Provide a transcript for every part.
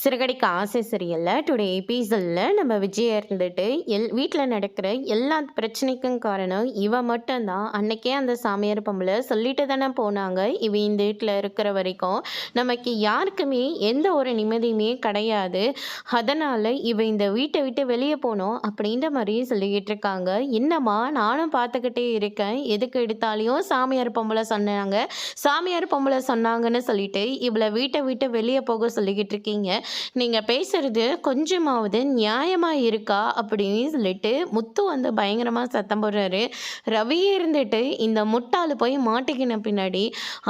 சிறகடிக்க ஆசை சீரியல்ல டுடே எபிசோடில் நம்ம விஜயா இருந்துட்டு வீட்டில் நடக்கிற எல்லா பிரச்சனைக்கும் காரணம் இவ மட்டும்தான். அன்னைக்கே அந்த சாமியார் பொம்பளை சொல்லிட்டு தானே போனாங்க, இவ இந்த வீட்டில் இருக்கிற வரைக்கும் நமக்கு யாருக்குமே எந்த ஒரு நிம்மதியுமே கிடையாது, அதனால் இவ இந்த வீட்டை விட்டு வெளியே போனோம் அப்படின்ற மாதிரி சொல்லிக்கிட்டு இருக்காங்க. என்னம்மா நானும் பார்த்துக்கிட்டே இருக்கேன், எதுக்கு எடுத்தாலையும் சாமியார் பொம்பளை சொன்னாங்க சாமியார் பொம்பளை சொன்னாங்கன்னு சொல்லிட்டு இவளை வீட்டை விட்டு வெளியே போக சொல்லிக்கிட்டு இருக்கீங்க, நீங்கள் பேசுறது கொஞ்சமாவது நியாயமாக இருக்கா அப்படின்னு சொல்லிட்டு முத்து வந்து பயங்கரமாக சத்தம் போடுறாரு. ரவியே இருந்துட்டு இந்த முட்டாள் போய் மாட்டிக்கின பின்னாடி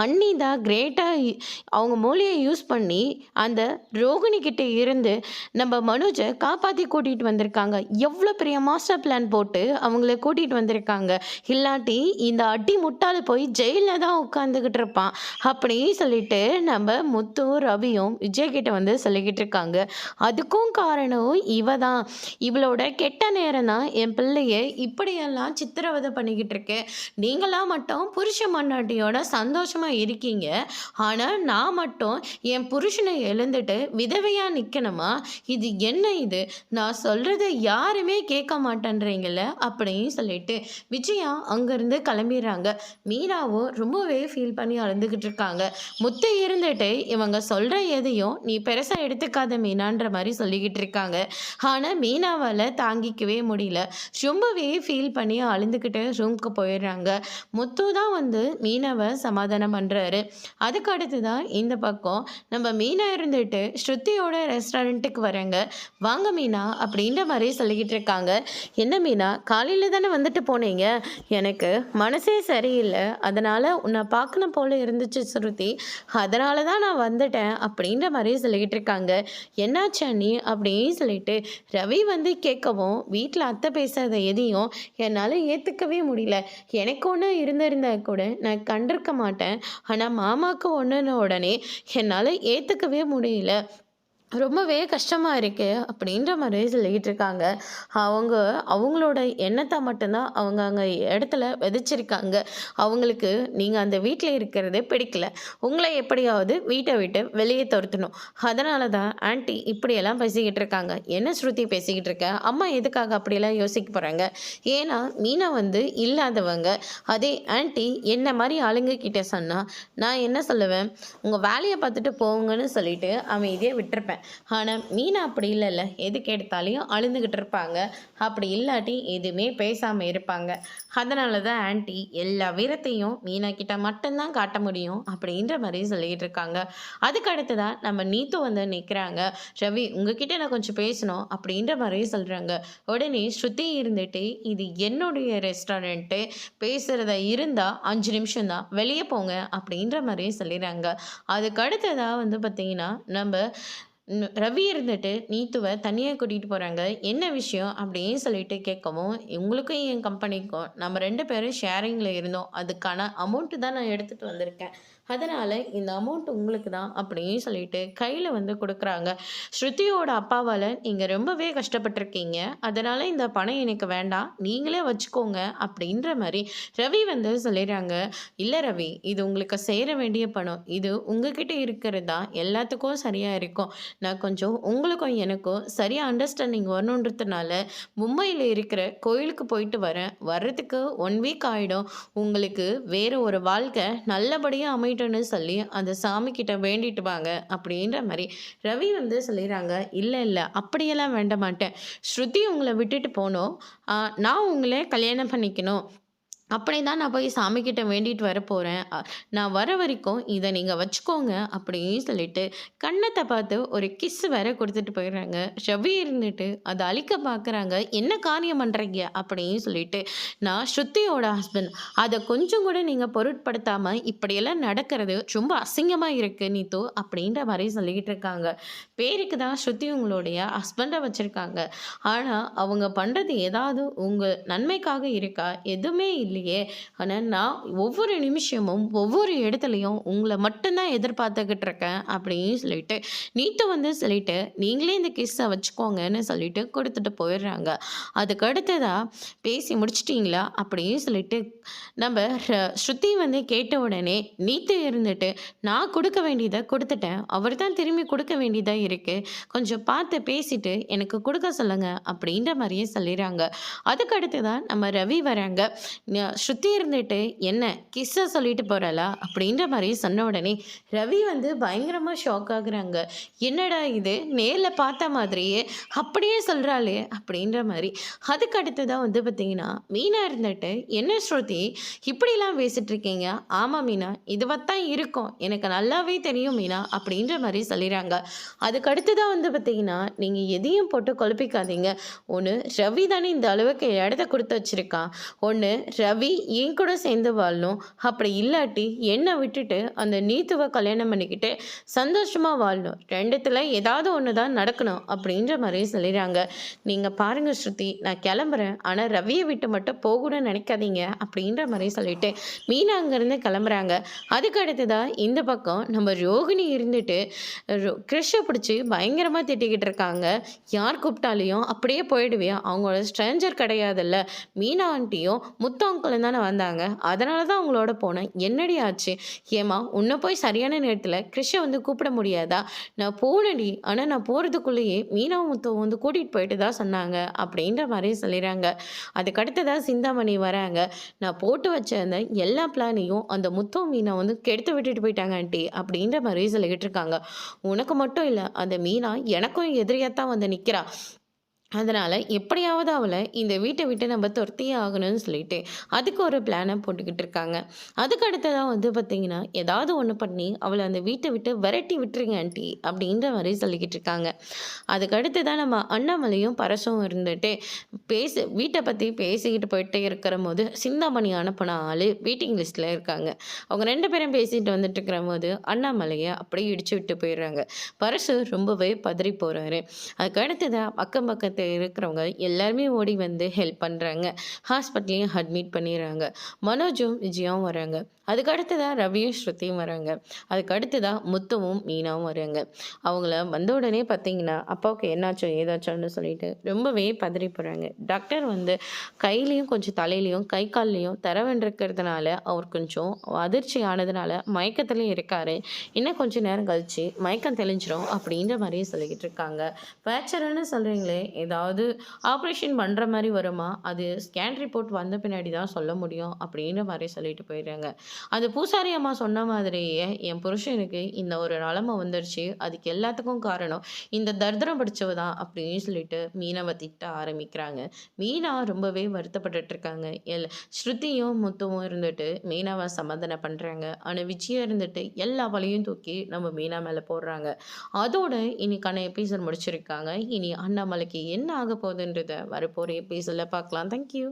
அண்ணி தான் கிரேட்டாக அவங்க மூலியை யூஸ் பண்ணி அந்த ரோகிணி கிட்ட இருந்து நம்ம மனோஜை காப்பாற்றி கூட்டிகிட்டு வந்திருக்காங்க. எவ்வளோ பெரிய மாஸ்டர் பிளான் போட்டு அவங்கள கூட்டிகிட்டு வந்திருக்காங்க. இல்லாட்டி இந்த அடி முட்டாள் போய் ஜெயிலில் தான் உட்காந்துக்கிட்டு இருப்பான் அப்படின்னு சொல்லிட்டு நம்ம முத்து ரவியும் விஜய் கிட்ட வந்து சொல்லிக்கிட்டு இருக்காங்க. அதுக்கும் காரணம் இவ தான். இவளோட கெட்ட நேரம் தான் என் பிள்ளைய இப்படியெல்லாம் சித்திரவதை பண்ணிக்கிட்டு இருக்கு. நீங்களாம் மட்டும் புருஷ மண்ணாட்டியோட சந்தோஷமா இருக்கீங்க, ஆனால் நான் மட்டும் என் புருஷனை எழுந்துட்டு விதவையா நிற்கணுமா? இது என்ன இது? நான் சொல்றத யாருமே கேட்க மாட்டேன்றீங்கள அப்படின்னு சொல்லிட்டு விஜயா அங்கேருந்து கிளம்பிடுறாங்க. மீனாவும் ரொம்பவே ஃபீல் பண்ணி அழுந்துக்கிட்டு இருக்காங்க. முத்து இருந்துட்டு இவங்க சொல்கிற எதையும் நீ பெருசாக எடுத்துக்காத மீனான்ற மாதிரி சொல்லிக்கிட்டு இருக்காங்க. ஆனால் மீனாவால் தாங்கிக்கவே முடியல. ரொம்பவே ஃபீல் பண்ணி அழுந்துக்கிட்டு ரூம்க்கு போயிடுறாங்க. முத்து தான் வந்து மீனாவை சமாதானம் பண்ணுறாரு. அதுக்கு அடுத்து தான் இந்த பக்கம் நம்ம மீனா இருந்துட்டு ஸ்ருதியோட ரெஸ்டாரண்ட்டுக்கு வராங்க. வாங்க மீனா அப்படின்ற மாதிரி சொல்லிக்கிட்டு இருக்காங்க. என்ன மீனா, காலையில் தானே வந்துட்டு போனீங்க, எனக்கு மனசே சரியில்லை, அதனால் உன்னை பார்க்கணும் போல இருந்துச்சு ஸ்ருதி, அதனால தான் நான் வந்துட்டேன் அப்படின்ற மாதிரி சொல்லிக்கிட்டு இருக்காங்க. என்னாச்சு அண்ணி அப்படின்னு சொல்லிட்டு ரவி வந்து கேட்கவும் வீட்டில் அத்தை பேசுறத எதையும் என்னால் ஏற்றுக்கவே முடியல. எனக்கு ஒன்று இருந்திருந்தா கூட நான் கண்டிருக்க மாட்டேன், ஆனால் மாமாவுக்கு ஒன்றுன உடனே என்னால் ஏற்றுக்கவே முடியல, ரொம்பவே கஷ்டமாக இருக்குது அப்படின்ற மாதிரி சொல்லிக்கிட்டு இருக்காங்க. அவங்களோட எண்ணத்தை மட்டும்தான் அவங்க அங்கே இடத்துல விதைச்சிருக்காங்க. அவங்களுக்கு நீங்கள் அந்த வீட்டில் இருக்கிறதே பிடிக்கல, உங்களை எப்படியாவது வீட்டை விட்டு வெளியே துரத்தணும், அதனால தான் ஆன்ட்டி இப்படியெல்லாம் பேசிக்கிட்டு இருக்காங்க. என்ன ஸ்ருதி பேசிக்கிட்டு இருக்க? அம்மா எதுக்காக அப்படியெல்லாம் யோசிக்க போகிறாங்க? ஏன்னா மீனா வந்து இல்லாதவங்க. அதே ஆன்ட்டி என்ன மாதிரி ஆளுங்க கிட்ட சொன்னால் நான் என்ன சொல்லுவேன்? உங்கள் வேலையை பார்த்துட்டு போங்கன்னு சொல்லிட்டு அமைதியாக விட்டுருப்பேன். ஆனால் மீனா அப்படி இல்லைல்ல, எதுக்கு எடுத்தாலையும் அழுந்துக்கிட்டு இருப்பாங்க. அப்படி இல்லாட்டி எதுவுமே பேசாமல் இருப்பாங்க. அதனால தான் ஆன்ட்டி எல்லா வீரத்தையும் மீனா கிட்ட மட்டும்தான் காட்ட முடியும் அப்படின்ற மாதிரி சொல்லிகிட்டு இருக்காங்க. அதுக்கு அடுத்து தான் நம்ம நீத்து வந்து நிற்கிறாங்க. ரவி, உங்ககிட்ட நான் கொஞ்சம் பேசணும் அப்படின்ற மாதிரி சொல்கிறாங்க. உடனே ஸ்ருதி இருந்துட்டு இது என்னுடைய ரெஸ்டாரண்ட்டு, பேசுகிறத இருந்தால் 5 நிமிஷம் தான், வெளியே போங்க அப்படின்ற மாதிரி சொல்லிடுறாங்க. அதுக்கு அடுத்ததாக வந்து பார்த்திங்கன்னா நம்ம ரவி இருந்துட்டு நீத்துவை தனியாக கூட்டிகிட்டு போகிறாங்க. என்ன விஷயம் அப்படின்னு சொல்லிட்டு கேட்கவும், உங்களுக்கும் என் கம்பெனிக்கும் நம்ம 2 பேரும் ஷேரிங்கில் இருந்தோம், அதுக்கான அமௌண்ட்டு தான் நான் எடுத்துகிட்டு வந்திருக்கேன், அதனால் இந்த அமௌண்ட் உங்களுக்கு தான் அப்படின்னு சொல்லிட்டு கையில் வந்து கொடுக்குறாங்க. ஸ்ருதியோட அப்பாவால் நீங்கள் ரொம்பவே கஷ்டப்பட்டிருக்கீங்க, அதனால் இந்த பணம் எனக்கு வேண்டாம், நீங்களே வச்சுக்கோங்க அப்படின்ற மாதிரி ரவி வந்து சொல்லிடுறாங்க. இல்லை ரவி, இது உங்களுக்கு சேர வேண்டிய பணம், இது உங்ககிட்ட இருக்கிறது தான் எல்லாத்துக்கும் சரியாக இருக்கும். நான் கொஞ்சம் உங்களுக்கும் எனக்கும் சரியாக அண்டர்ஸ்டாண்டிங் வரணுன்றதுனால மும்பையில் இருக்கிற கோயிலுக்கு போயிட்டு வர்றதுக்கு 1 வீக் ஆகிடும். உங்களுக்கு வேறு ஒரு வாழ்க்கை நல்லபடியாக அமையட்டும்னு சொல்லி அந்த சாமி கிட்ட வேண்டிட்டு வாங்க அப்படின்ற மாதிரி ரவி வந்து சொல்லிடுறாங்க. இல்லை இல்லை, அப்படியெல்லாம் வேண்ட மாட்டேன், ஸ்ருதி உங்களை விட்டுட்டு போனோம், நான் உங்களை கல்யாணம் பண்ணிக்கணும், அப்படி தான் நான் போய் சாமிக்கிட்ட வேண்டிட்டு வர போகிறேன், நான் வர வரைக்கும் இதை நீங்கள் வச்சுக்கோங்க அப்படின்னு சொல்லிட்டு கண்ணத்தை பார்த்து ஒரு கிஸ் வேற கொடுத்துட்டு போயிடுறாங்க. ரவி இருந்துட்டு அதை அழிக்க பார்க்குறாங்க. என்ன காரியம் பண்ணுறீங்க அப்படின்னு சொல்லிட்டு, நான் ஸ்ருதியோட ஹஸ்பண்ட், அதை கொஞ்சம் கூட நீங்கள் பொருட்படுத்தாமல் இப்படியெல்லாம் நடக்கிறது ரொம்ப அசிங்கமாக இருக்குது நீத்து அப்படின்ற மாதிரி சொல்லிக்கிட்டு இருக்காங்க. பேருக்கு தான் ஸ்ருதி உங்களுடைய ஹஸ்பண்டை வச்சுருக்காங்க, ஆனால் அவங்க பண்ணுறது ஏதாவது உங்கள் நன்மைக்காக இருக்கா? எதுவுமே இல்லை. தெரியலையே. ஆனா நான் ஒவ்வொரு நிமிஷமும், ஒவ்வொரு இடத்துலயும் உங்கள மட்டும் தான் எதிர்பார்த்துக்கிட்டு இருக்கேன்." அப்படின்னு சொல்லிட்டு, நீத்து வந்து சொல்லிட்டு, "நீங்களே இந்த கிஸ்ஸ வச்சுக்கோங்கன்னு" சொல்லிட்டு குடுத்துட்டு போயிடுறாங்க. அதுக்கு அடுத்ததா, "பேசி முடிச்சுட்டீங்களா?" அப்படின்னு சொல்லிட்டு நம்ம ஸ்ருதி வந்து கேட்ட உடனே, நீத்து இருந்துட்டு, "நான் குடுக்க வேண்டியத குடுத்துட்டேன். அவர் தான் திரும்பி குடுக்க வேண்டியதா இருக்கு. கொஞ்சம் பார்த்து பேசிட்டு எனக்கு குடுக்க சொல்லுங்க." அப்படின்ற மாரியே சொல்லிறாங்க. அதுக்கு அடுத்து தான் நம்ம ரவி வராங்க. ஸ்ருதி இருந்துட்டு, "என்ன கிஸ்ஸ சொல்லிட்டு போறாளா?" அப்படின்ற மாரி சொன்ன உடனே, ரவி வந்து பயங்கரமா ஷாக் ஆகுறாங்க. "என்னடா இது! நேர்ல பார்த்த மாதிரியே அப்படியே சொல்றாளே!" அப்படின்ற மாரி. அதுக்கு அடுத்ததா வந்து பார்த்தீங்கன்னா, மீனா இருந்துட்டு, "என்ன ஸ்ருதி இப்படிலாம் பேசிட்டு இருக்கீங்க?" "ஆமா மீனா, இதுவத்தான் இருக்கும். எனக்கு நல்லாவே தெரியும் மீனா." அப்படின்ற மாரி சொல்லிறாங்க. அதுக்கு அடுத்ததா வந்து பார்த்தீங்கன்னா, "நீங்க எதையும் போட்டு குழப்பிக்காதீங்க. ஒண்ணு ரவி தானே இந்த அளவுக்கு இடத்த குடுத்து வச்சிருக்கான். ஒண்ணு ரவி என் கூட சேர்ந்து வாழணும். அப்படி இல்லாட்டி என்ன விட்டுட்டு அந்த நீத்துவ கல்யாணம் பண்ணிக்கிட்டு சந்தோஷமா வாழணும். 2த்துல ஏதாவது ஒண்ணு தான் நடக்கணும்." அப்படின்ற மாரி சொல்லிறாங்க. "நீங்க பாருங்க ஸ்ருதி, நான் கிளம்புறேன். ஆனா ரவிய விட்டு மட்டும் போகணும்னு நினைக்காதீங்க." அப்படின்ற மாரி சொல்லிட்டு மீனா அங்கேருந்து கிளம்புறாங்க. அதுக்கு அடுத்ததா இந்த பக்கம் நம்ம ரோகிணி இருந்துட்டு கிறிஷ பிடிச்சு பயங்கரமா திட்டிக்கிட்டு இருக்காங்க. "யார் கூப்பிட்டாலையும் அப்படியே போயிடுவியா? அவங்களோட ஸ்ட்ரேஞ்சர் கிடையாதுல்ல. மீனா ஆன்ட்டியும், முத்து அங்கிளும் தானே வந்தாங்க. அதனால தான் அவங்களோட போனேன். என்னடி ஆச்சு? ஏம்மா உன்ன போய் சரியான நேரத்தில கிறிஷ வந்து கூப்பிட முடியாதா? நான் போனேன்டி. ஆனா நான் போறதுக்குள்ளேயே மீனாவும், முத்துவும் வந்து கூட்டிட்டு போயிட்டு தான் சொன்னாங்க." அப்படின்ற மாரி சொல்லிறாங்க. அதுக்கு அடுத்ததா சிந்தாமணி வராங்க. "நான் போட்டு வச்ச அந்த எல்லா பிளானையும் அந்த முத்து, மீனா வந்து கெடுத்து விட்டுட்டு போயிட்டாங்க ஆன்ட்டி." அப்படின்ற மாரி சொல்லிக்கிட்டு இருக்காங்க. "உனக்கு மட்டும் இல்ல, அந்த மீனா எனக்கும் எதிரியா தான் வந்து நிக்கிறா. அதனால எப்படியாவது அவள இந்த வீட்ட விட்டு நம்ம துரத்தியே ஆகணும்னு சொல்லிட்டு, அதுக்கு ஒரு பிளான போட்டுக்கிட்டு இருக்காங்க. அதுக்கு அடுத்ததா வந்து பார்த்தீங்கன்னா, ஏதாவது ஒண்ணு பண்ணி அவள அந்த வீட்ட விட்டு விரட்டி விட்டுருங்க ஆன்ட்டி." அப்படின்ற மாரி சொல்லிக்கிட்டு இருக்காங்க. அதுக்கு அடுத்ததா நம்ம அண்ணாமலையும், பரசும் இருந்துட்டு வீட்ட பத்தி பேசிக்கிட்டு போயிட்டே இருக்கிறம்போது, சிந்தாமணி அனுப்புன ஆளு வெயிட்டிங் லிஸ்ட்ல இருக்காங்க. அவங்க 2 பேரும் பேசிட்டு வந்துட்டு இருக்கிறம்போது, அண்ணாமலைய அப்படியே இடிச்சு விட்டு போயிடுறாங்க. பரசு ரொம்பவே பதறி போறாரு. அதுக்கு அடுத்ததா அக்கம் பக்கத்துல இருக்கிறவங்க எல்லாருமே ஓடி வந்து ஹெல்ப் பண்றாங்க. ஹாஸ்பிட்டல்லயும் அட்மிட் பண்ணிடுறாங்க. மனோஜும், விஜயாவும் வராங்க. அதுக்கு அடுத்ததா ரவியும், ஸ்ருதியும் வராங்க. அதுக்கு அடுத்ததா முத்துவும், மீனாவும் வராங்க. அவங்கள வந்த உடனே பார்த்தீங்கன்னா, அப்பாவுக்கு என்னாச்சோ, ஏதாச்சோன்னு சொல்லிட்டு ரொம்பவே பதறி போறாங்க. டாக்டர் வந்து கையிலயும் கொஞ்சம் தலையிலயும், கை கால்லயும் தரவண்டிருக்கிறதுனால அவர் கொஞ்சம் அதிர்ச்சி ஆனதுனால மயக்கத்திலயும் இருக்காரு. இன்னும் கொஞ்சம் நேரம் கழிச்சு மயக்கம் தெளிஞ்சிரும் அப்படின்ற மாரி சொல்லிக்கிட்டு இருக்காங்க. ஃப்ராக்சர்ன்னு சொல்றீங்களே, ஏதாவது ஆப்ரேஷன் பண்ற மாரி வருமா? அது ஸ்கேன் ரிப்போர்ட் வந்த பின்னாடி தான் சொல்ல முடியும் அப்படின்ற மாரி சொல்லிட்டு போயிடுறாங்க. அந்த பூசாரி அம்மா சொன்ன மாதிரியே என் புருஷனுக்கு இந்த ஒரு நிலைமை வந்துருச்சு. அதுக்கு எல்லாத்துக்கும் காரணம் இந்த தரித்திரம் பிடிச்சவ தான் அப்படின்னு சொல்லிட்டு மீனாவ திட்ட ஆரம்பிக்கிறாங்க. மீனா ரொம்பவே வருத்தப்பட்டுட்டு இருக்காங்க. ஸ்ருதியும், முத்துவும் இருந்துட்டு மீனாவ சமாதானம் பண்றாங்க. ஆனா விஜயா இருந்துட்டு எல்லா பழியும் தூக்கி நம்ம மீனா மேல போடுறாங்க. அதோட இன்னைக்கான எபிசோட் முடிச்சிருக்காங்க. இனி அண்ணாமலைக்கு என்ன ஆகப்போகுதுன்றத வரப்போற எபிசோட்ல பார்க்கலாம். Thank you.